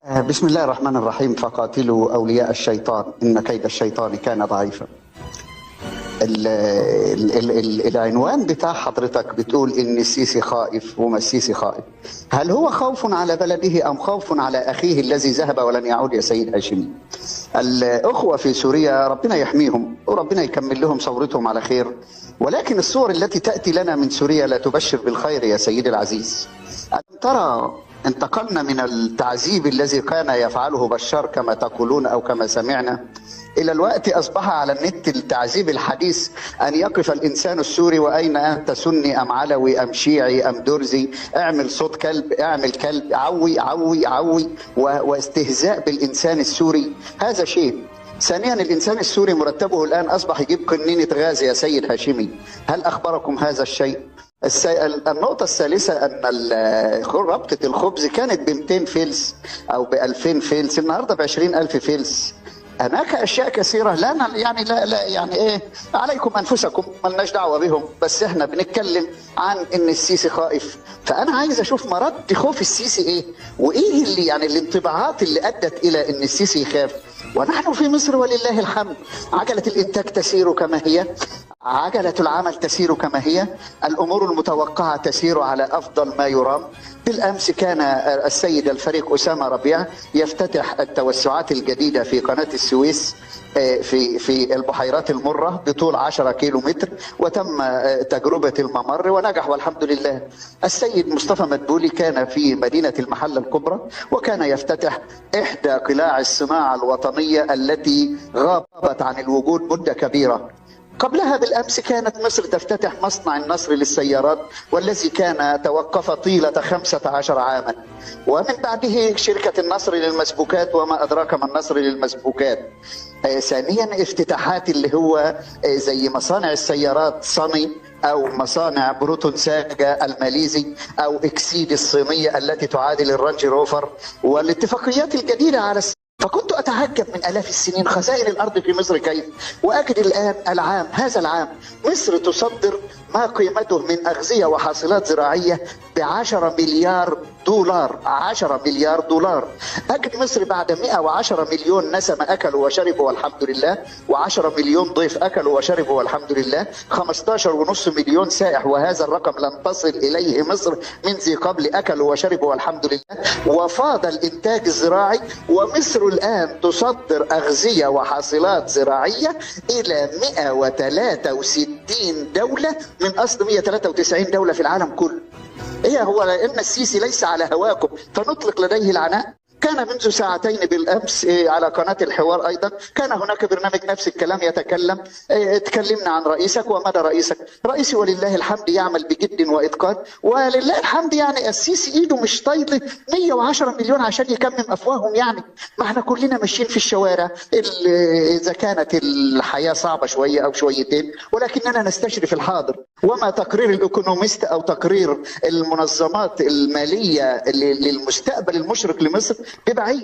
بسم الله الرحمن الرحيم. فقاتلوا أولياء الشيطان إن كيد الشيطان كان ضعيفا. العنوان بتاع حضرتك بتقول إن السيسي خائف وما السيسي خائف. هل هو خوف على بلده أم خوف على أخيه الذي ذهب ولن يعود يا سيد هاشمي؟ الأخوة في سوريا ربنا يحميهم وربنا يكمل لهم ثورتهم على خير، ولكن الصور التي تأتي لنا من سوريا لا تبشر بالخير يا سيدي العزيز. ألم ترى انتقلنا من التعذيب الذي كان يفعله بشار كما تقولون أو كما سمعنا إلى الوقت أصبح على النت التعذيب الحديث أن يقف الإنسان السوري وأين أنت، سني أم علوي أم شيعي أم درزي، اعمل صوت كلب، اعمل كلب، عوي عوي عوي، واستهزاء بالإنسان السوري. هذا شيء. ثانيا، الإنسان السوري مرتبه الآن أصبح يجيب قنينة غاز يا سيد هاشمي. هل أخبركم هذا الشيء؟ النقطة الثالثة أن ربطة الخبز كانت ب 200 فلس أو ب 2000 فلس، النهاردة ب 20,000 فلس. هناك أشياء كثيرة لا يعني إيه، عليكم أنفسكم، ملناش دعوة بهم، بس إحنا بنتكلم عن إن السيسي خائف. فأنا عايز أشوف مرد خوف السيسي إيه، وإيه اللي يعني الانطباعات اللي أدت إلى إن السيسي يخاف. ونحن في مصر ولله الحمد عجلة الإنتاج تسير كما هي، عجلة العمل تسير كما هي، الأمور المتوقعة تسير على أفضل ما يرام. بالأمس كان السيد الفريق أسامة ربيع يفتتح التوسعات الجديدة في قناة السويس في البحيرات المرة بطول 10 كيلو متر، وتم تجربة الممر ونجح والحمد لله. السيد مصطفى مدبولي كان في مدينة المحلة الكبرى وكان يفتتح إحدى قلاع الصناعة الوطنية التي غابت عن الوجود مدة كبيرة. قبلها بالأمس كانت مصر تفتتح مصنع النصر للسيارات والذي كان توقف طيلة 15 عاما، ومن بعده شركة النصر للمسبوكات وما أدراك ما النصر للمسبوكات. ثانيا، افتتاحات اللي هو زي مصانع السيارات صني أو مصانع بروتون ساجا الماليزي أو إكسيد الصينية التي تعادل الرانج روفر، والاتفاقيات الجديدة على فكنت أتعجب من آلاف السنين خزائن الأرض في مصر كيف، وأجد الآن هذا العام مصر تصدر ما قيمته من أغذية وحاصلات زراعية ب10 مليار دولار. 10 مليار دولار. أجد مصر بعد 110 مليون نسمة أكلوا وشربوا والحمد لله، و10 مليون ضيف أكلوا وشربوا والحمد لله، 15.5 مليون سائح، وهذا الرقم لم تصل إليه مصر من ذي قبل، أكلوا وشربوا والحمد لله، وفاض الإنتاج الزراعي. ومصر الآن تصدر أغذية وحاصلات زراعية إلى 163 دولة من أصل 193 دولة في العالم كله. إيه هو؟ لأن السيسي ليس على هواكم فنطلق لديه العناء. كان منذ ساعتين بالأمس على قناة الحوار أيضا كان هناك برنامج نفس الكلام يتكلم. تكلمنا عن رئيسك ومدى رئيسك. رئيسي ولله الحمد يعمل بجد وإتقان، ولله الحمد يعني السيسي إيده مش طايله 110 مليون عشان يكمم أفواههم. يعني ما احنا كلنا ماشيين في الشوارع إذا كانت الحياة صعبة شوية أو شويتين، ولكننا نستشرف الحاضر. وما تقرير الإيكونوميست أو تقرير المنظمات المالية للمستقبل المشرق لمصر ببعيد.